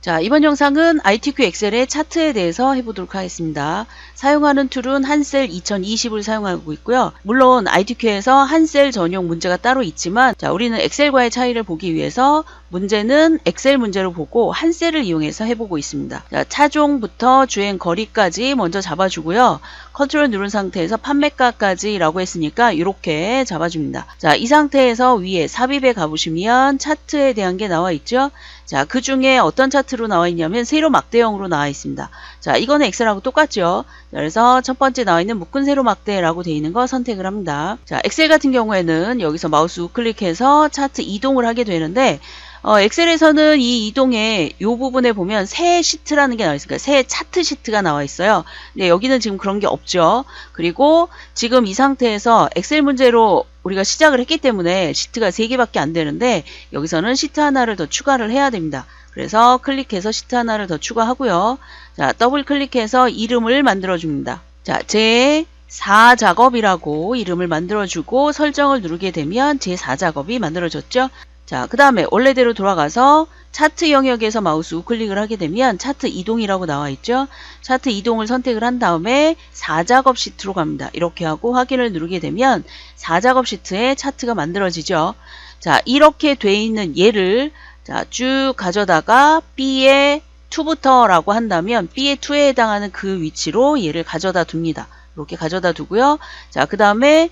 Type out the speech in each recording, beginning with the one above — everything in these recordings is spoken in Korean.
자, 이번 영상은 ITQ 엑셀의 차트에 대해서 해보도록 하겠습니다. 사용하는 툴은 한셀 2020을 사용하고 있고요. 물론 ITQ에서 한셀 전용 문제가 따로 있지만, 자, 우리는 엑셀과의 차이를 보기 위해서 문제는 엑셀 문제로 보고 한셀을 이용해서 해보고 있습니다. 자, 차종부터 주행 거리까지 먼저 잡아주고요. 컨트롤 누른 상태에서 판매가까지라고 했으니까 이렇게 잡아줍니다. 자, 이 상태에서 위에 삽입에 가보시면 차트에 대한 게 나와 있죠. 자, 그 중에 어떤 차트로 나와 있냐면 세로 막대형으로 나와 있습니다. 자, 이거는 엑셀하고 똑같죠. 자, 그래서 첫 번째 나와 있는 묶은 세로 막대라고 되어 있는 거 선택을 합니다. 자, 엑셀 같은 경우에는 여기서 마우스 우클릭해서 차트 이동을 하게 되는데, 엑셀에서는 이 이동의 이 부분에 보면 새 시트라는 게 나와 있으니까 새 차트 시트가 나와 있어요. 근데 여기는 지금 그런 게 없죠. 그리고 지금 이 상태에서 엑셀 문제로 우리가 시작을 했기 때문에 시트가 3개밖에 안 되는데 여기서는 시트 하나를 더 추가를 해야 됩니다. 그래서 클릭해서 시트 하나를 더 추가하고요. 자, 더블 클릭해서 이름을 만들어 줍니다. 자, 제4 작업이라고 이름을 만들어주고 설정을 누르게 되면 제4 작업이 만들어졌죠. 자, 그 다음에 원래대로 돌아가서 차트 영역에서 마우스 우클릭을 하게 되면 차트 이동이라고 나와 있죠. 차트 이동을 선택을 한 다음에 4작업 시트로 갑니다. 이렇게 하고 확인을 누르게 되면 4작업 시트에 차트가 만들어지죠. 자, 이렇게 돼 있는 얘를 자, 쭉 가져다가 B의 2부터라고 한다면 B의 2에 해당하는 그 위치로 얘를 가져다 둡니다. 이렇게 가져다 두고요. 자, 그 다음에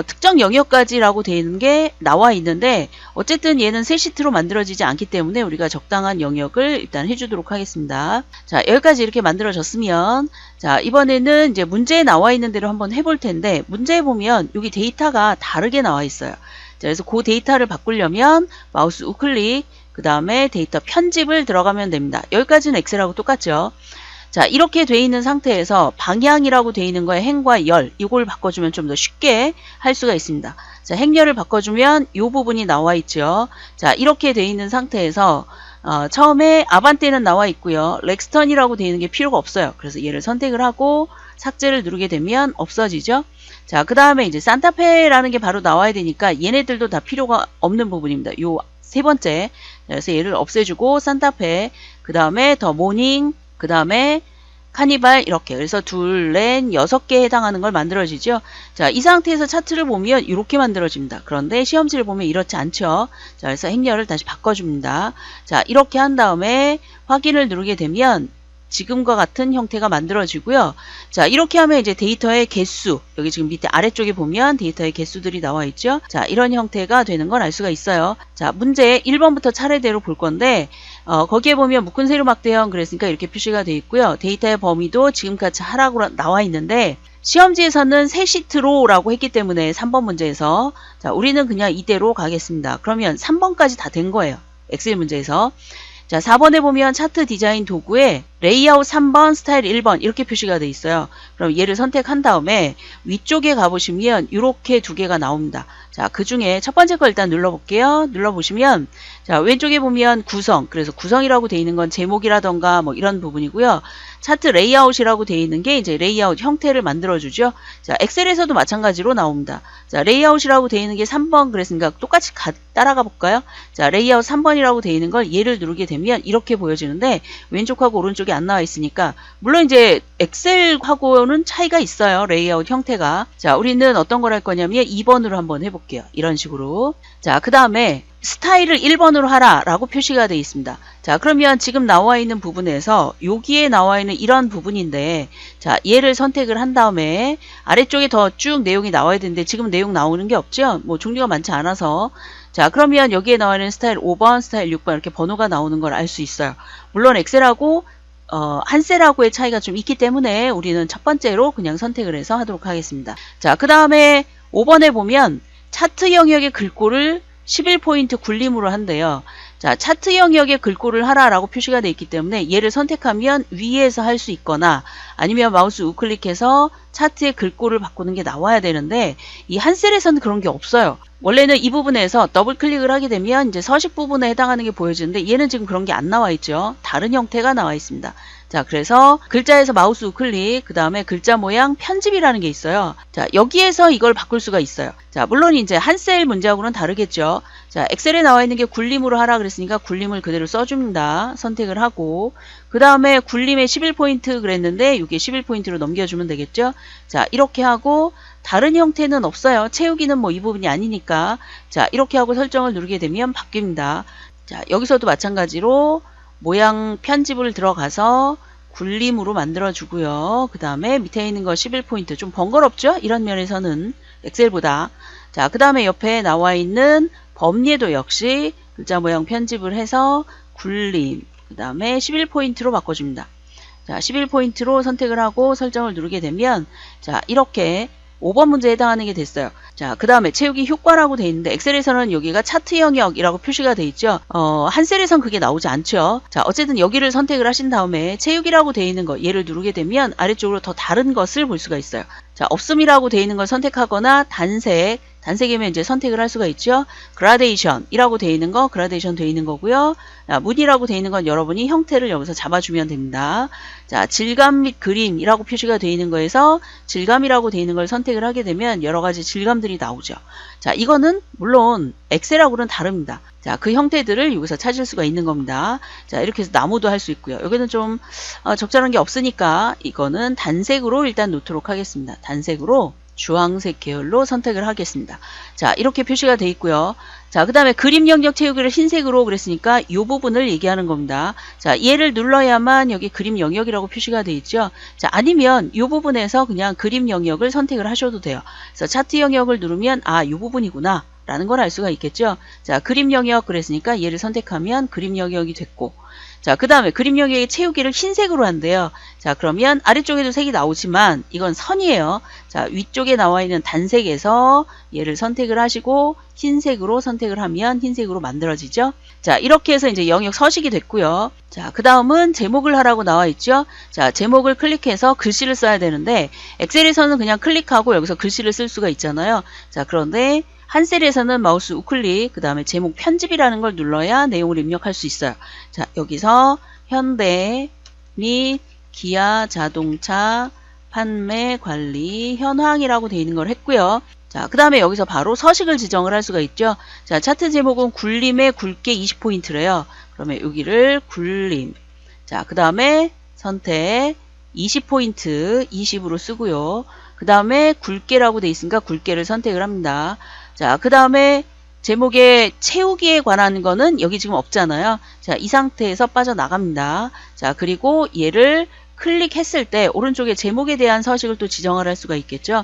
특정 영역까지라고 되어 있는 게 나와 있는데 어쨌든 얘는 새 시트로 만들어지지 않기 때문에 우리가 적당한 영역을 일단 해주도록 하겠습니다. 자, 여기까지 이렇게 만들어졌으면 자, 이번에는 이제 문제에 나와 있는 대로 한번 해볼 텐데 문제에 보면 여기 데이터가 다르게 나와 있어요. 자, 그래서 그 데이터를 바꾸려면 마우스 우클릭 그 다음에 데이터 편집을 들어가면 됩니다. 여기까지는 엑셀하고 똑같죠. 자, 이렇게 돼 있는 상태에서 방향이라고 돼 있는 거에 행과 열 이걸 바꿔주면 좀 더 쉽게 할 수가 있습니다. 자, 행열을 바꿔주면 이 부분이 나와 있죠. 자, 이렇게 돼 있는 상태에서 처음에 아반떼는 나와 있고요. 렉스턴이라고 돼 있는 게 필요가 없어요. 그래서 얘를 선택을 하고 삭제를 누르게 되면 없어지죠. 자, 그 다음에 이제 산타페라는 게 바로 나와야 되니까 얘네들도 다 필요가 없는 부분입니다. 요 세 번째. 그래서 얘를 없애주고 산타페 그 다음에 더 모닝 그 다음에 카니발 이렇게 그래서 둘, 넷, 6개에 해당하는 걸 만들어지죠. 자, 이 상태에서 차트를 보면 이렇게 만들어집니다. 그런데 시험지를 보면 이렇지 않죠. 자, 그래서 행렬을 다시 바꿔줍니다. 자, 이렇게 한 다음에 확인을 누르게 되면 지금과 같은 형태가 만들어지고요. 자, 이렇게 하면 이제 데이터의 개수, 여기 지금 밑에 아래쪽에 보면 데이터의 개수들이 나와 있죠. 자, 이런 형태가 되는 걸 알 수가 있어요. 자, 문제 1번부터 차례대로 볼 건데 거기에 보면 묶은 세로 막대형 그랬으니까 이렇게 표시가 되어 있고요. 데이터의 범위도 지금같이 하라고 나와 있는데 시험지에서는 새 시트로라고 했기 때문에 3번 문제에서 자, 우리는 그냥 이대로 가겠습니다. 그러면 3번까지 다 된 거예요. 엑셀 문제에서. 자, 4번에 보면 차트 디자인 도구에 레이아웃 3번, 스타일 1번 이렇게 표시가 되어 있어요. 그럼 얘를 선택한 다음에 위쪽에 가보시면 이렇게 두 개가 나옵니다. 자, 그 중에 첫 번째 거 일단 눌러볼게요. 눌러보시면 자, 왼쪽에 보면 구성, 그래서 구성이라고 되어 있는 건 제목이라던가 뭐 이런 부분이고요. 차트 레이아웃이라고 되어 있는 게 이제 레이아웃 형태를 만들어주죠. 자, 엑셀에서도 마찬가지로 나옵니다. 자, 레이아웃이라고 되어 있는 게 3번 그랬으니까 똑같이 따라가 볼까요? 자, 레이아웃 3번이라고 되어 있는 걸 얘를 누르게 되면 이렇게 보여지는데 왼쪽하고 오른쪽이 안 나와 있으니까 물론 이제 엑셀하고는 차이가 있어요. 레이아웃 형태가. 자, 우리는 어떤 걸 할 거냐면 2번으로 한번 해볼게요. 이런 식으로. 자, 그 다음에 스타일을 1번으로 하라 라고 표시가 되어 있습니다. 자, 그러면 지금 나와 있는 부분에서 여기에 나와 있는 이런 부분인데 자, 얘를 선택을 한 다음에 아래쪽에 더 쭉 내용이 나와야 되는데 지금 내용 나오는 게 없죠. 뭐 종류가 많지 않아서 자, 그러면 여기에 나와 있는 스타일 5번, 스타일 6번 이렇게 번호가 나오는 걸 알 수 있어요. 물론 엑셀하고 한셀하고의 차이가 좀 있기 때문에 우리는 첫 번째로 그냥 선택을 해서 하도록 하겠습니다. 자, 그 다음에 5번에 보면 차트 영역의 글꼴을 11포인트 굴림으로 한대요. 자, 차트 영역의 글꼴을 하라라고 표시가 되어 있기 때문에 얘를 선택하면 위에서 할 수 있거나 아니면 마우스 우클릭해서 차트의 글꼴을 바꾸는 게 나와야 되는데 이 한셀에서는 그런 게 없어요. 원래는 이 부분에서 더블 클릭을 하게 되면 이제 서식 부분에 해당하는 게 보여지는데 얘는 지금 그런 게 안 나와 있죠. 다른 형태가 나와 있습니다. 자, 그래서 글자에서 마우스 우클릭, 그 다음에 글자 모양 편집이라는 게 있어요. 자, 여기에서 이걸 바꿀 수가 있어요. 자, 물론 이제 한셀 문제하고는 다르겠죠. 자, 엑셀에 나와 있는 게 굴림으로 하라 그랬으니까 굴림을 그대로 써줍니다. 선택을 하고, 그 다음에 굴림에 11포인트 그랬는데 이게 11포인트로 넘겨주면 되겠죠. 자, 이렇게 하고 다른 형태는 없어요. 채우기는 뭐 이 부분이 아니니까. 자, 이렇게 하고 설정을 누르게 되면 바뀝니다. 자, 여기서도 마찬가지로 모양 편집을 들어가서 굴림으로 만들어 주고요. 그 다음에 밑에 있는 거 11포인트 좀 번거롭죠? 이런 면에서는 엑셀보다. 자, 그 다음에 옆에 나와 있는 범례도 역시 글자 모양 편집을 해서 굴림, 그 다음에 11포인트로 바꿔줍니다. 자, 11포인트로 선택을 하고 설정을 누르게 되면 자, 이렇게 5번 문제에 해당하는 게 됐어요. 자, 그 다음에 채우기 효과라고 돼 있는데 엑셀에서는 여기가 차트 영역이라고 표시가 돼 있죠. 한셀에선 그게 나오지 않죠. 자, 어쨌든 여기를 선택을 하신 다음에 채우기라고 돼 있는 거 얘를 누르게 되면 아래쪽으로 더 다른 것을 볼 수가 있어요. 자, 없음이라고 돼 있는 걸 선택하거나 단색이면 이제 선택을 할 수가 있죠. 그라데이션이라고 돼 있는 거 그라데이션 돼 있는 거고요. 자, 문이라고 돼 있는 건 여러분이 형태를 여기서 잡아주면 됩니다. 자, 질감 및 그림이라고 표시가 돼 있는 거에서 질감이라고 돼 있는 걸 선택을 하게 되면 여러 가지 질감들이 나오죠. 자, 이거는 물론 엑셀하고는 다릅니다. 자, 그 형태들을 여기서 찾을 수가 있는 겁니다. 자, 이렇게 해서 나무도 할 수 있고요. 여기는 좀 적절한 게 없으니까 이거는 단색으로 일단 놓도록 하겠습니다. 단색으로 주황색 계열로 선택을 하겠습니다. 자, 이렇게 표시가 돼 있고요. 자, 그 다음에 그림 영역 채우기를 흰색으로 그랬으니까 이 부분을 얘기하는 겁니다. 자, 얘를 눌러야만 여기 그림 영역이라고 표시가 돼 있죠. 자, 아니면 이 부분에서 그냥 그림 영역을 선택을 하셔도 돼요. 그래서 차트 영역을 누르면 아, 이 부분이구나 라는 걸 알 수가 있겠죠. 자, 그림 영역 그랬으니까 얘를 선택하면 그림 영역이 됐고, 자, 그 다음에 그림 영역의 채우기를 흰색으로 한대요. 자, 그러면 아래쪽에도 색이 나오지만 이건 선이에요. 자, 위쪽에 나와 있는 단색에서 얘를 선택을 하시고 흰색으로 선택을 하면 흰색으로 만들어지죠. 자, 이렇게 해서 이제 영역 서식이 됐고요. 자, 그 다음은 제목을 하라고 나와 있죠. 자, 제목을 클릭해서 글씨를 써야 되는데 엑셀에서는 그냥 클릭하고 여기서 글씨를 쓸 수가 있잖아요. 자, 그런데 한셀에서는 마우스 우클릭, 그 다음에 제목 편집이라는 걸 눌러야 내용을 입력할 수 있어요. 자, 여기서 현대 및 기아 자동차 판매 관리 현황이라고 되어 있는 걸 했고요. 자, 그 다음에 여기서 바로 서식을 지정을 할 수가 있죠. 자, 차트 제목은 굴림에 굵게 20포인트래요. 그러면 여기를 굴림. 자, 그 다음에 선택 20포인트 20으로 쓰고요. 그 다음에 굵게라고 되어 있으니까 굵게를 선택을 합니다. 자, 그 다음에 제목의 채우기에 관한 거는 여기 지금 없잖아요. 자, 이 상태에서 빠져나갑니다. 자, 그리고 얘를 클릭했을 때 오른쪽에 제목에 대한 서식을 또 지정을 할 수가 있겠죠.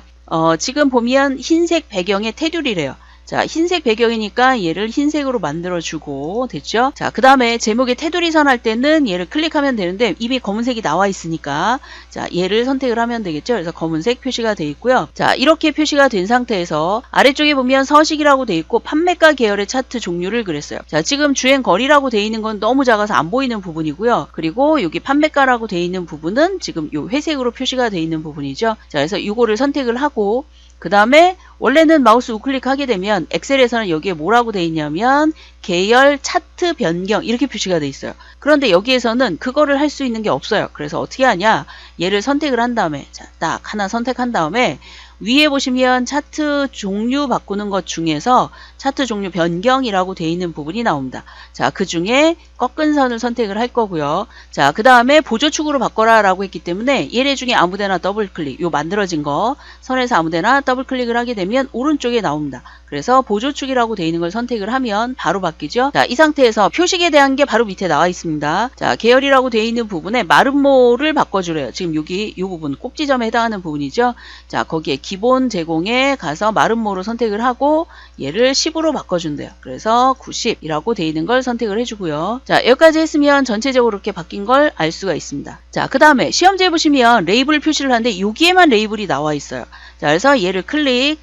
지금 보면 흰색 배경의 테두리래요. 자, 흰색 배경이니까 얘를 흰색으로 만들어주고 됐죠? 자, 그 다음에 제목의 테두리 선 할 때는 얘를 클릭하면 되는데 이미 검은색이 나와 있으니까 자, 얘를 선택을 하면 되겠죠? 그래서 검은색 표시가 되어 있고요. 자, 이렇게 표시가 된 상태에서 아래쪽에 보면 서식이라고 되어 있고 판매가 계열의 차트 종류를 그랬어요. 자, 지금 주행 거리라고 되어 있는 건 너무 작아서 안 보이는 부분이고요. 그리고 여기 판매가라고 되어 있는 부분은 지금 요 회색으로 표시가 되어 있는 부분이죠. 자, 그래서 이거를 선택을 하고 그 다음에 원래는 마우스 우클릭 하게 되면 엑셀에서는 여기에 뭐라고 돼 있냐면 계열 차트 변경 이렇게 표시가 돼 있어요. 그런데 여기에서는 그거를 할 수 있는 게 없어요. 그래서 어떻게 하냐, 얘를 선택을 한 다음에 자, 딱 하나 선택한 다음에 위에 보시면 차트 종류 바꾸는 것 중에서 차트 종류 변경이라고 되어 있는 부분이 나옵니다. 자, 그 중에 꺾은 선을 선택을 할 거고요. 자, 그 다음에 보조축으로 바꿔라 라고 했기 때문에 얘네 중에 아무데나 더블 클릭, 요 만들어진 거 선에서 아무데나 더블 클릭을 하게 되면 오른쪽에 나옵니다. 그래서 보조축이라고 되어 있는 걸 선택을 하면 바로 바뀌죠. 자, 이 상태에서 표식에 대한 게 바로 밑에 나와 있습니다. 자, 계열이라고 되어 있는 부분에 마름모를 바꿔주래요. 지금 여기 이 부분 꼭지점에 해당하는 부분이죠. 자, 거기에 기본 제공에 가서 마름모로 선택을 하고 얘를 10으로 바꿔준대요. 그래서 90이라고 되어 있는 걸 선택을 해주고요. 자, 여기까지 했으면 전체적으로 이렇게 바뀐 걸 알 수가 있습니다. 자, 그 다음에 시험지에 보시면 레이블 표시를 하는데 여기에만 레이블이 나와 있어요. 자, 그래서 얘를 클릭,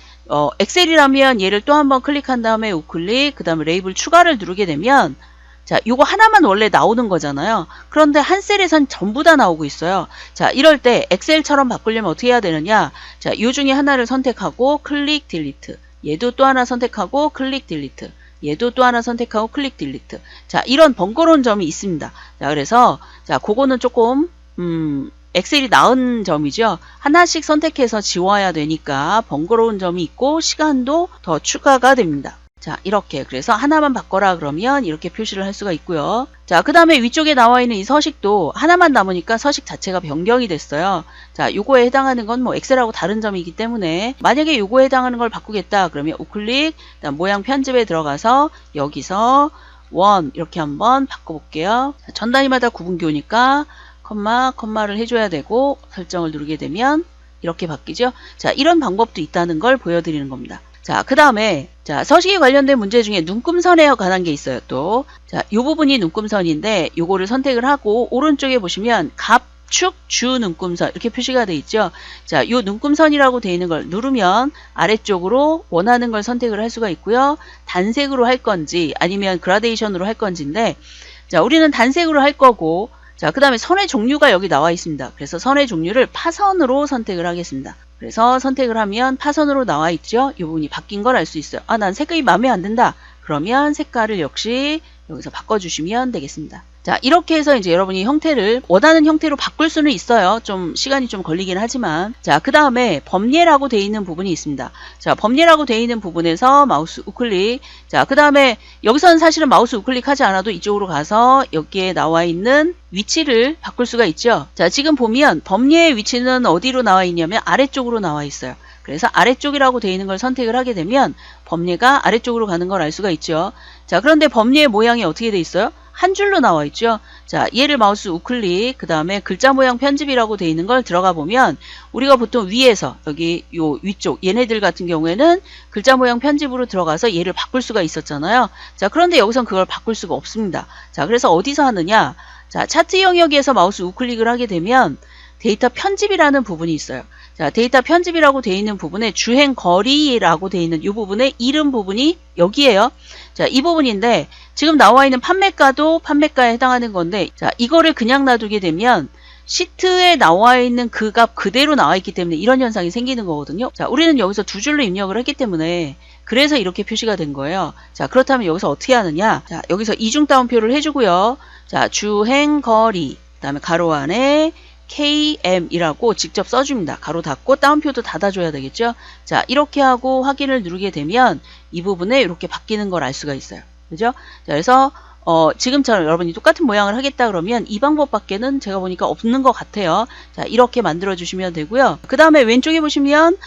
엑셀이라면 얘를 또 한번 클릭한 다음에 우클릭, 그 다음에 레이블 추가를 누르게 되면 자, 요거 하나만 원래 나오는 거잖아요. 그런데 한 셀에선 전부 다 나오고 있어요. 자, 이럴 때 엑셀처럼 바꾸려면 어떻게 해야 되느냐? 자, 요 중에 하나를 선택하고 클릭 딜리트. 얘도 또 하나 선택하고 클릭 딜리트. 얘도 또 하나 선택하고 클릭 딜리트. 자, 이런 번거로운 점이 있습니다. 자, 그래서 자, 그거는 조금 엑셀이 나은 점이죠. 하나씩 선택해서 지워야 되니까 번거로운 점이 있고 시간도 더 추가가 됩니다. 자, 이렇게 그래서 하나만 바꿔라 그러면 이렇게 표시를 할 수가 있고요. 자, 그 다음에 위쪽에 나와 있는 이 서식도 하나만 남으니까 서식 자체가 변경이 됐어요. 자, 요거에 해당하는 건 뭐 엑셀하고 다른 점이기 때문에 만약에 요거에 해당하는 걸 바꾸겠다 그러면 우클릭, 그다음 모양 편집에 들어가서 여기서 원 이렇게 한번 바꿔볼게요. 자, 전 단위마다 구분기 오니까 컴마를 해줘야 되고 설정을 누르게 되면 이렇게 바뀌죠. 자, 이런 방법도 있다는 걸 보여드리는 겁니다. 자, 그 다음에 자, 서식에 관련된 문제 중에 눈금선에 관한 게 있어요. 또 자, 이 부분이 눈금선인데 요거를 선택을 하고 오른쪽에 보시면 갑축 주 눈금선 이렇게 표시가 돼 있죠. 자, 요 눈금선이라고 돼 있는 걸 누르면 아래쪽으로 원하는 걸 선택을 할 수가 있고요. 단색으로 할 건지 아니면 그라데이션으로 할 건지인데 자, 우리는 단색으로 할 거고 자, 그 다음에 선의 종류가 여기 나와 있습니다. 그래서 선의 종류를 파선으로 선택을 하겠습니다. 그래서 선택을 하면 파선으로 나와 있죠. 이 부분이 바뀐 걸 알 수 있어요. 아, 난 색깔이 마음에 안 든다. 그러면 색깔을 역시 여기서 바꿔주시면 되겠습니다. 자, 이렇게 해서 이제 여러분이 형태를 원하는 형태로 바꿀 수는 있어요. 좀 시간이 좀 걸리긴 하지만. 자, 그 다음에 범례라고 되어 있는 부분이 있습니다. 자, 범례라고 되어 있는 부분에서 마우스 우클릭. 자, 그 다음에 여기서는 사실은 마우스 우클릭 하지 않아도 이쪽으로 가서 여기에 나와 있는 위치를 바꿀 수가 있죠. 자, 지금 보면 범례의 위치는 어디로 나와 있냐면 아래쪽으로 나와 있어요. 그래서 아래쪽이라고 되어 있는 걸 선택을 하게 되면 범례가 아래쪽으로 가는 걸 알 수가 있죠. 자, 그런데 범례의 모양이 어떻게 돼 있어요? 한 줄로 나와 있죠. 자, 얘를 마우스 우클릭, 그 다음에 글자 모양 편집이라고 되어 있는 걸 들어가 보면 우리가 보통 위에서 여기 요 위쪽 얘네들 같은 경우에는 글자 모양 편집으로 들어가서 얘를 바꿀 수가 있었잖아요. 자, 그런데 여기선 그걸 바꿀 수가 없습니다. 자, 그래서 어디서 하느냐? 자, 차트 영역에서 마우스 우클릭을 하게 되면 데이터 편집이라는 부분이 있어요. 자, 데이터 편집이라고 되어 있는 부분에 주행 거리라고 되어 있는 이 부분의 이름 부분이 여기에요. 자, 이 부분인데 지금 나와 있는 판매가도 판매가에 해당하는 건데 자, 이거를 그냥 놔두게 되면 시트에 나와 있는 그 값 그대로 나와 있기 때문에 이런 현상이 생기는 거거든요. 자, 우리는 여기서 두 줄로 입력을 했기 때문에 그래서 이렇게 표시가 된 거예요. 자, 그렇다면 여기서 어떻게 하느냐? 자, 여기서 이중 따옴표를 해주고요. 자, 주행 거리, 그 다음에 가로 안에 KM이라고 직접 써줍니다. 가로 닫고 따옴표도 닫아줘야 되겠죠. 자, 이렇게 하고 확인을 누르게 되면 이 부분에 이렇게 바뀌는 걸 알 수가 있어요. 그죠? 자, 그래서 지금처럼 여러분이 똑같은 모양을 하겠다 그러면 이 방법밖에는 제가 보니까 없는 것 같아요. 자, 이렇게 만들어 주시면 되고요. 그 다음에 왼쪽에 보시면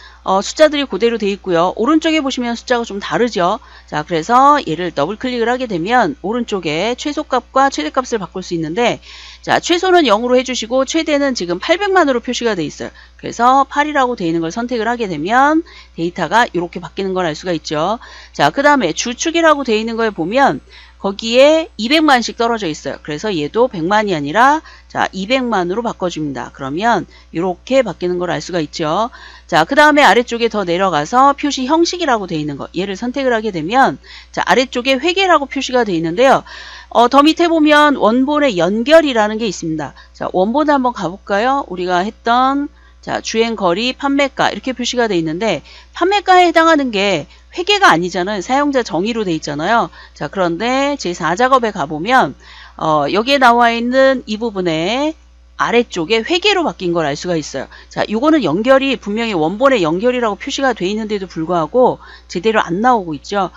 숫자들이 그대로 돼 있고요. 오른쪽에 보시면 숫자가 좀 다르죠. 자, 그래서 얘를 더블 클릭을 하게 되면 오른쪽에 최소값과 최대값을 바꿀 수 있는데 자, 최소는 0으로 해주시고 최대는 지금 800만으로 표시가 돼 있어요. 그래서 8이라고 되어 있는 걸 선택을 하게 되면 데이터가 이렇게 바뀌는 걸 알 수가 있죠. 자, 그 다음에 주축이라고 되어 있는 걸 보면 거기에 200만씩 떨어져 있어요. 그래서 얘도 100만이 아니라 자, 200만으로 바꿔줍니다. 그러면 이렇게 바뀌는 걸 알 수가 있죠. 자, 그 다음에 아래쪽에 더 내려가서 표시 형식이라고 되어 있는 거 얘를 선택을 하게 되면 자, 아래쪽에 회계라고 표시가 되어 있는데요. 더 밑에 보면 원본의 연결이라는 게 있습니다. 자, 원본 한번 가볼까요? 우리가 했던 자, 주행거리, 판매가 이렇게 표시가 되어 있는데 판매가에 해당하는 게 회계가 아니잖아요. 사용자 정의로 돼 있잖아요. 자, 그런데 제4작업에 가보면 여기에 나와 있는 이 부분에 아래쪽에 회계로 바뀐 걸 알 수가 있어요. 자, 요거는 연결이 분명히 원본의 연결이라고 표시가 돼 있는데도 불구하고 제대로 안 나오고 있죠.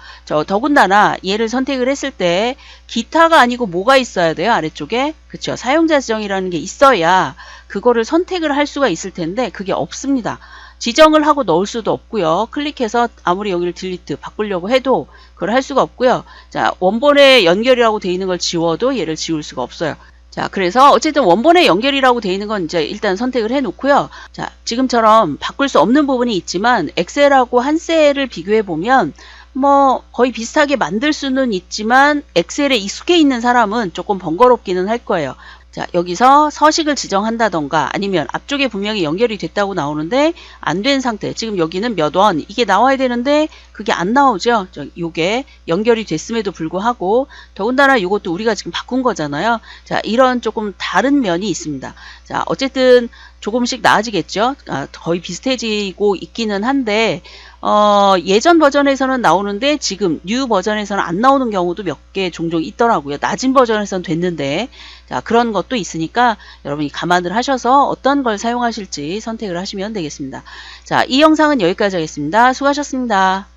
더군다나 얘를 선택을 했을 때 기타가 아니고 뭐가 있어야 돼요? 아래쪽에. 그쵸. 사용자 지정이라는 게 있어야 그거를 선택을 할 수가 있을 텐데 그게 없습니다. 지정을 하고 넣을 수도 없고요. 클릭해서 아무리 여기를 딜리트 바꾸려고 해도 그걸 할 수가 없고요. 자, 원본의 연결이라고 돼 있는 걸 지워도 얘를 지울 수가 없어요. 자, 그래서 어쨌든 원본의 연결이라고 돼 있는 건 이제 일단 선택을 해 놓고요. 자, 지금처럼 바꿀 수 없는 부분이 있지만 엑셀하고 한 셀을 비교해 보면 뭐 거의 비슷하게 만들 수는 있지만 엑셀에 익숙해 있는 사람은 조금 번거롭기는 할 거예요. 자, 여기서 서식을 지정한다던가 아니면 앞쪽에 분명히 연결이 됐다고 나오는데 안 된 상태. 지금 여기는 몇 원 이게 나와야 되는데 그게 안 나오죠. 요게 연결이 됐음에도 불구하고 더군다나 이것도 우리가 지금 바꾼 거잖아요. 자, 이런 조금 다른 면이 있습니다. 자, 어쨌든 조금씩 나아지겠죠. 거의 비슷해지고 있기는 한데 예전 버전에서는 나오는데 지금 뉴 버전에서는 안 나오는 경우도 몇 개 종종 있더라고요. 낮은 버전에서는 됐는데 자, 그런 것도 있으니까 여러분이 감안을 하셔서 어떤 걸 사용하실지 선택을 하시면 되겠습니다. 자, 이 영상은 여기까지 하겠습니다. 수고하셨습니다.